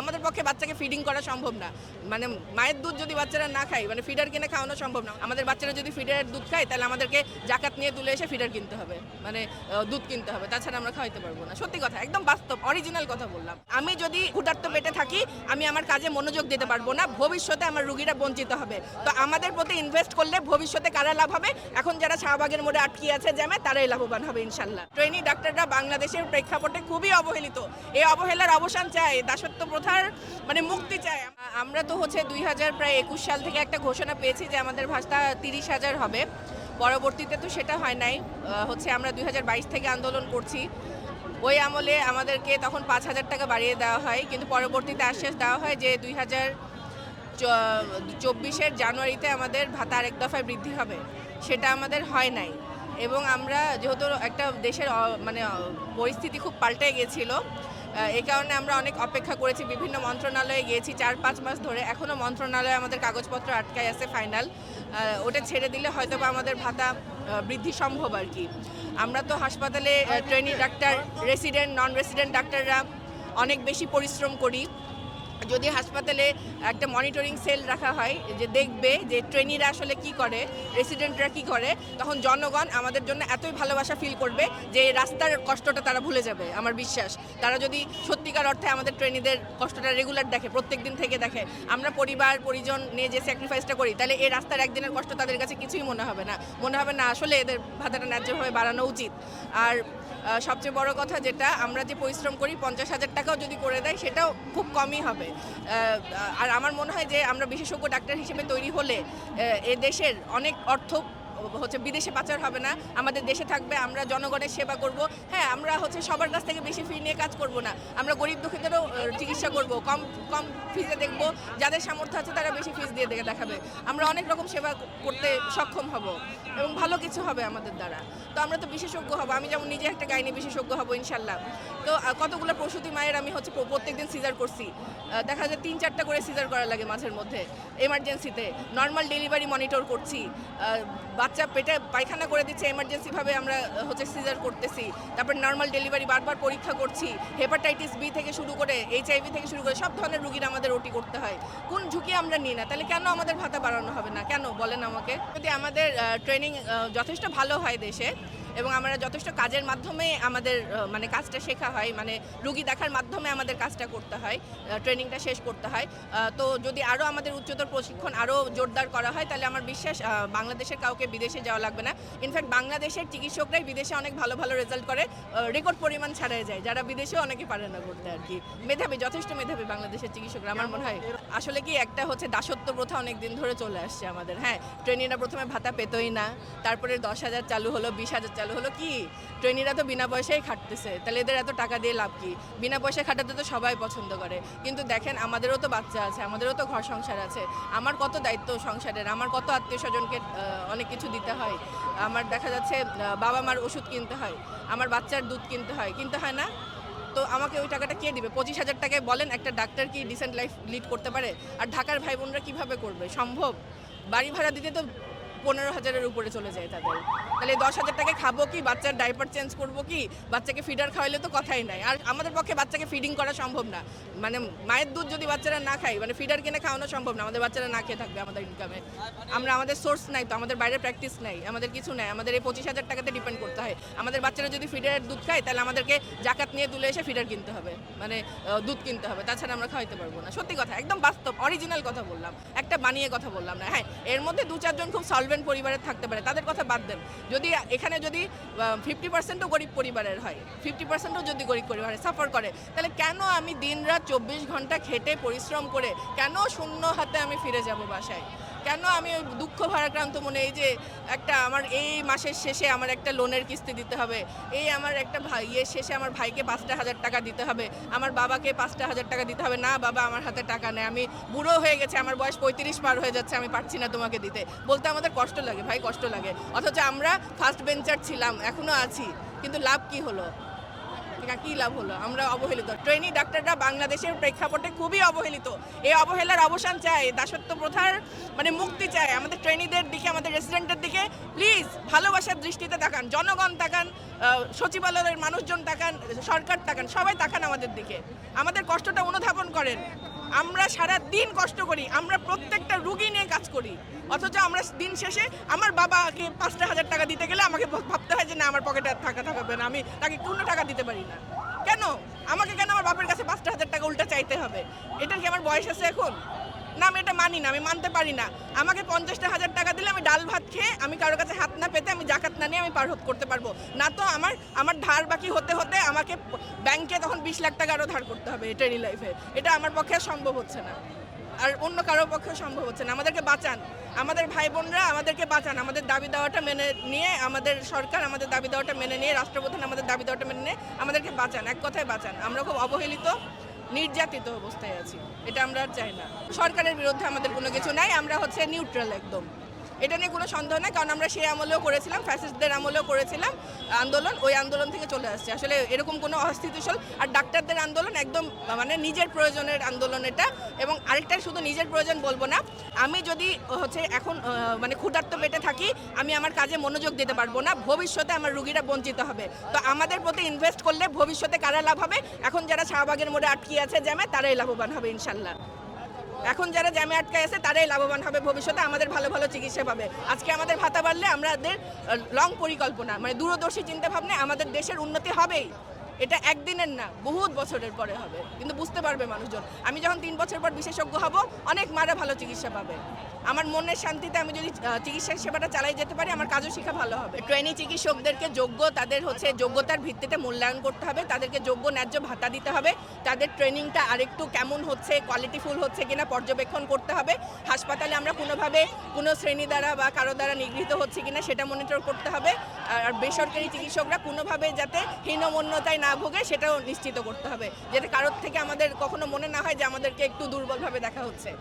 আমাদের পক্ষে বাচ্চাকে ফিডিং করা সম্ভব না। মানে মায়ের দুধ যদি বাচ্চারা না খায়, মানে ফিডার কিনে খাওয়ানো সম্ভব না। আমাদের বাচ্চারা যদি ফিডারের দুধ খায় তাহলে আমাদেরকে জাকাত নিয়ে তুলে এসে ফিডার কিনতে হবে, মানে দুধ কিনতে হবে, তাছাড়া আমরা খাওয়াইতে পারবো না। সত্যি কথা, একদম বাস্তব অরিজিনাল কথা বললাম। আমি যদি ক্ষুধার্ত পেটে থাকি, আমি আমার কাজে মনোযোগ দিতে পারবো না, ভবিষ্যতে আমার রুগীরা বঞ্চিত হবে। তো আমাদের প্রতি ইনভেস্ট করলে ভবিষ্যতে কারা লাভ হবে? এখন যারা শাহবাগের মোড়ে আটকে আছে জ্যামে, তারাই লাভবান হবে ইনশাল্লাহ। ট্রেনি ডাক্তাররা বাংলাদেশের প্রেক্ষাপটে খুবই অবহেলিত। এই অবহেলার অবসান চায়, দাসত্ব প্রথার মানে মুক্তি চায়। আমরা তো হচ্ছে 2021 সাল থেকে একটা ঘোষণা পেয়েছি যে আমাদের ভাতা 30,000 হবে। পরবর্তীতে তো সেটা হয় নাই। হচ্ছে আমরা 2022 থেকে আন্দোলন করছি। ওই আমলে আমাদেরকে তখন 5,000 টাকা বাড়িয়ে দেওয়া হয়, কিন্তু পরবর্তীতে আশ্বাস দেওয়া হয় যে 2024-এর জানুয়ারিতে আমাদের ভাতা আরেক দফায় বৃদ্ধি হবে। সেটা আমাদের হয় নাই। এবং আমরা যেহেতু একটা দেশের মানে পরিস্থিতি খুব পাল্টে গিয়েছিল, এই কারণে আমরা অনেক অপেক্ষা করেছি, বিভিন্ন মন্ত্রণালয়ে গিয়েছি 4-5 মাস ধরে। এখনও মন্ত্রণালয়ে আমাদের কাগজপত্র আটকায় আছে ফাইনাল। ওটা ছেড়ে দিলে হয়তো বা আমাদের ভাতা বৃদ্ধি সম্ভব আর কি। আমরা তো হাসপাতালে trainee doctor, resident, non resident ডাক্তাররা অনেক বেশি পরিশ্রম করি। যদি হাসপাতালে একটা মনিটরিং সেল রাখা হয় যে দেখবে যে ট্রেনিরা আসলে কি করে, রেসিডেন্টরা কি করে, তখন জনগণ আমাদের জন্য এতই ভালোবাসা ফিল করবে যে রাস্তার কষ্টটা তারা ভুলে যাবে। আমার বিশ্বাস, তারা যদি সত্যিকার অর্থে আমাদের ট্রেনিদের কষ্টটা রেগুলার দেখে, প্রত্যেক দিন থেকে দেখে, আমরা পরিবার পরিজন নিয়ে যে স্যাক্রিফাইসটা করি, তাহলে এই রাস্তার একদিনের কষ্ট তাদের কাছে কিছুই মনে হবে না। মনে হবে না আসলে এদের ভাতাটা ন্যায্যভাবে বাড়ানো উচিত। আর সবচেয়ে বড় কথা যেটা, আমরা যে পরিশ্রম করি 50,000 টাকাও যদি করে দেয় সেটাও খুব কমই হবে। আর আমার মনে হয় যে আমরা বিশেষজ্ঞ ডাক্তার হিসেবে তৈরি হলে এ দেশের অনেক অর্থ হচ্ছে বিদেশে পাচার হবে না, আমাদের দেশে থাকবে। আমরা জনগণের সেবা করব। হ্যাঁ, আমরা হচ্ছে সবার কাছ থেকে বেশি ফি নিয়ে কাজ করব না, আমরা গরিব দুঃখীদেরও চিকিৎসা করব, কম কম ফিজে দেখব। যাদের সামর্থ্য আছে তারা বেশি ফিজ দিয়ে দেখাবে। আমরা অনেক রকম সেবা করতে সক্ষম হব এবং ভালো কিছু হবে আমাদের দ্বারা। তো আমরা তো বিশেষজ্ঞ হব। আমি যেমন নিজে একটা গাইনি বিশেষজ্ঞ হব ইনশাল্লাহ। তো কতগুলো প্রসূতি মায়ের আমি হচ্ছে প্রত্যেকদিন সিজার করছি। দেখা যায় 3-4টা করে সিজার করা লাগে মাঝের মধ্যে এমার্জেন্সিতে। নর্মাল ডেলিভারি মনিটর করছি, বাচ্চা পেটে পায়খানা করে দিচ্ছে, এমার্জেন্সিভাবে আমরা হচ্ছে সিজার করতেছি। তারপর নর্মাল ডেলিভারি বারবার পরীক্ষা করছি। হেপাটাইটিস বি থেকে শুরু করে HIV থেকে শুরু করে সব ধরনের রুগীর আমাদের ওটি করতে হয়। কোন ঝুঁকি আমরা নিই না, তাহলে কেন আমাদের ভাতা বাড়ানো হবে না? কেন বলেন আমাকে? যদি আমাদের ট্রেনিং যথেষ্ট ভালো হয় দেশে, এবং আমরা যথেষ্ট কাজের মাধ্যমে আমাদের মানে কাজটা শেখা হয়, মানে রুগী দেখার মাধ্যমে আমাদের কাজটা করতে হয়, ট্রেনিংটা শেষ করতে হয়। তো যদি আরও আমাদের উচ্চতর প্রশিক্ষণ আরও জোরদার করা হয়, তাহলে আমার বিশ্বাস বাংলাদেশের কাউকে বিদেশে যাওয়া লাগবে না। ইনফ্যাক্ট বাংলাদেশের চিকিৎসকরাই বিদেশে অনেক ভালো ভালো রেজাল্ট করে, রেকর্ড পরিমাণ ছাড়াই যায়, যারা বিদেশেও অনেকে পারে না করতে আর কি। মেধাবী, যথেষ্ট মেধাবী বাংলাদেশের চিকিৎসকরা আমার মনে হয়। আসলে কি একটা হচ্ছে দাসত্ব প্রথা অনেক দিন ধরে চলে আসছে আমাদের। হ্যাঁ, ট্রেনিরা প্রথমে ভাতা পেতই না, তারপরে 10,000 চালু হলো, 20,000 চালু হলো। কি ট্রেনিরা তো বিনা পয়সায় খাটতেছে, তাহলে এদের এত টাকা দিয়ে লাভ কি? বিনা পয়সায় খাটাতে তো সবাই পছন্দ করে, কিন্তু দেখেন আমাদেরও তো বাচ্চা আছে, আমাদেরও তো ঘর সংসার আছে। আমার কত দায়িত্ব সংসারের, আমার কত আত্মীয় স্বজনকে অনেক কিছু দিতে হয়। আমার দেখা যাচ্ছে বাবা মার ওষুধ কিনতে হয়, আমার বাচ্চার দুধ কিনতে হয় না? তো আমাকে ওই টাকাটা কে দিবে? 25,000 টাকায় বলেন একটা ডাক্তার কি ডিসেন্ট লাইফ লিড করতে পারে? আর ঢাকার ভাই বোনরা কীভাবে করবে? সম্ভব? বাড়ি ভাড়া দিতে তো 15,000-এর উপরে চলে যায় তাদের। তাহলে 10,000 টাকায় খাবো কি? বাচ্চার ডাইপার চেঞ্জ করবো কি? বাচ্চাকে ফিডার খাওয়াইলে তো কথাই নাই। আর আমাদের পক্ষে বাচ্চাকে ফিডিং করা সম্ভব না। মানে মায়ের দুধ যদি বাচ্চারা না খায়, মানে ফিডার কিনে খাওয়ানো সম্ভব না। আমাদের বাচ্চারা না খেয়ে থাকবে আমাদের ইনকামে। আমাদের সোর্স নাই তো, আমাদের বাইরে প্র্যাকটিস নাই, আমাদের কিছু নাই। আমাদের এই 25,000 টাকাতে ডিপেন্ড করতে হয়। আমাদের বাচ্চারা যদি ফিডারের দুধ খায়, তাহলে আমাদেরকে জাকাত নিয়ে তুলে এসে ফিডার কিনতে হবে, মানে দুধ কিনতে হবে, তাছাড়া আমরা খাওয়াইতে পারবো না। সত্যি কথা, একদম বাস্তব অরিজিনাল কথা বললাম, একটা বানিয়ে কথা বললাম না। হ্যাঁ, এর মধ্যে 2-4 জন খুব সলভেন্ট পরিবারের থাকতে পারে, তাদের কথা বাদ দেন। যদি এখানে যদি 50%ও গরিব পরিবারের হয়, 50%ও যদি গরিব পরিবারে সাফার করে, তাহলে কেন আমি দিনরাত 24 ঘন্টা খেটে পরিশ্রম করে কেন শূন্য হাতে আমি ফিরে যাব বাসায়? কেন আমি ওই দুঃখ ভারাক্রান্ত মনে, এই যে একটা আমার এই মাসের শেষে আমার একটা লোনের কিস্তি দিতে হবে, এই আমার একটা ভাইয়ের শেষে আমার ভাইকে 5,000 টাকা দিতে হবে, আমার বাবাকে 5,000 টাকা দিতে হবে। না বাবা, আমার হাতে টাকা নেই, আমি বুড়ো হয়ে গেছে, আমার বয়স 35 পার হয়ে যাচ্ছে, আমি পারছি না তোমাকে দিতে। বলতে আমাদের কষ্ট লাগে ভাই, কষ্ট লাগে। অথচ আমরা ফার্স্ট বেঞ্চার ছিলাম, এখনও আছি, কিন্তু লাভ কি হলো? টাকা কী লাভ হলো? আমরা অবহেলিত। ট্রেনি ডাক্তাররা বাংলাদেশের প্রেক্ষাপটে খুবই অবহেলিত। এই অবহেলার অবসান চাই, দাসত্ব প্রথার মানে মুক্তি চাই। আমাদের ট্রেনিদের দিকে, আমাদের রেসিডেন্টের দিকে প্লিজ ভালোবাসার দৃষ্টিতে তাকান, জনগণ তাকান, সচিবালয়ের মানুষজন তাকান, সরকার তাকান, সবাই তাকান আমাদের দিকে। আমাদের কষ্টটা অনুধাবন করেন। আমরা সারা দিন কষ্ট করি, আমরা প্রত্যেকটা রুগী নিয়ে কাজ করি, অথচ আমরা দিন শেষে আমার বাবাকে 5,000 টাকা দিতে গেলে আমাকে ভাবতে হয় যে না, আমার পকেটে টাকা থাকবে না, আমি তাকে কোনো টাকা দিতে পারি না। কেন আমাকে, কেন আমার বাপের কাছে 5,000 টাকা উল্টা চাইতে হবে? এটা কি আমার বয়স আছে এখন? না, আমি এটা মানি না, আমি মানতে পারি না। আমাকে 50,000 টাকা দিলে আমি ডাল ভাত খেয়ে, আমি কারোর কাছে হাত না পেতে, আমি জাকাত না নিয়ে আমি পার করতে পারবো না। তো আমার ধার বাকি হতে হতে আমাকে ব্যাংকে তখন 20 লাখ টাকা আরও ধার করতে হবে ট্রেনি লাইফে। এটা আমার পক্ষে সম্ভব হচ্ছে না, আর অন্য কারোর পক্ষে সম্ভব হচ্ছে না। আমাদেরকে বাঁচান, আমাদের ভাই বোনরা আমাদেরকে বাঁচান। আমাদের দাবি দেওয়াটা মেনে নিয়ে, আমাদের সরকার আমাদের দাবি দেওয়াটা মেনে নিয়ে, রাষ্ট্রপ্রধান আমাদের দাবি দেওয়াটা মেনে নিয়ে আমাদেরকে বাঁচান। এক কথায় বাঁচান। আমরা খুব অবহেলিত, নির্যাতিত অবস্থায় আছি। এটা আমরা আর চাই না। সরকারের বিরুদ্ধে আমাদের কোনো কিছু নাই, আমরা হচ্ছে নিউট্রাল একদম। এটা নিয়ে কোনো সন্দেহ নেই, কারণ আমরা সেই আমলেও করেছিলাম, ফ্যাসিস্টদের আমলেও করেছিলাম আন্দোলন। ওই আন্দোলন থেকে চলে আসছে। আসলে এরকম কোনো অস্থিতিশীল, আর ডাক্তারদের আন্দোলন একদম মানে নিজের প্রয়োজনের আন্দোলন এটা। এবং আরেকটা, শুধু নিজের প্রয়োজন বলবো না, আমি যদি হচ্ছে এখন মানে ক্ষুধার্ত পেটে থাকি, আমি আমার কাজে মনোযোগ দিতে পারবো না, ভবিষ্যতে আমার রুগীরা বঞ্চিত হবে। তো আমাদের প্রতি ইনভেস্ট করলে ভবিষ্যতে কারা লাভ হবে? এখন যারা শাহবাগের মোড়ে আটকে আছে জ্যামে, তারাই লাভবান হবে ইনশাল্লাহ। এখন যারা জ্যামে আটকে আছে তারাই লাভবান হবে, ভবিষ্যতে আমাদের ভালো ভালো চিকিৎসা পাবে। আজকে আমাদের ভাতা বাড়লে আমাদের লং পরিকল্পনা, মানে দূরদর্শী চিন্তা ভাবনা, আমাদের দেশের উন্নতি হবেই। এটা একদিনের না, বহুত বছরের পরে হবে, কিন্তু বুঝতে পারবে মানুষজন। আমি যখন 3 বছর পর বিশেষজ্ঞ হব, অনেক মারা ভালো চিকিৎসা পাবে। আমার মনের শান্তিতে আমি যদি চিকিৎসা সেবাটা চালাই যেতে পারি, আমার কাজও শিক্ষা ভালো হবে। ট্রেনি চিকিৎসকদেরকে যোগ্য, তাদের হচ্ছে যোগ্যতার ভিত্তিতে মূল্যায়ন করতে হবে, তাদেরকে যোগ্য ন্যায্য ভাতা দিতে হবে, তাদের ট্রেনিংটা আরেকটু কেমন হচ্ছে, কোয়ালিটিফুল হচ্ছে কিনা পর্যবেক্ষণ করতে হবে। হাসপাতালে আমরা কোনোভাবে কোনো শ্রেণী দ্বারা বা কারো দ্বারা নিগৃহীত হচ্ছে কিনা সেটা মনিটর করতে হবে। আর বেসরকারি চিকিৎসকরা কোনোভাবে যাতে হীনমন্যতায় না ভোগে সেটাও নিশ্চিত করতে হবে, যাতে কারোর থেকে আমাদের কখনো মনে না হয় যে আমাদেরকে একটু দুর্বলভাবে দেখা হচ্ছে।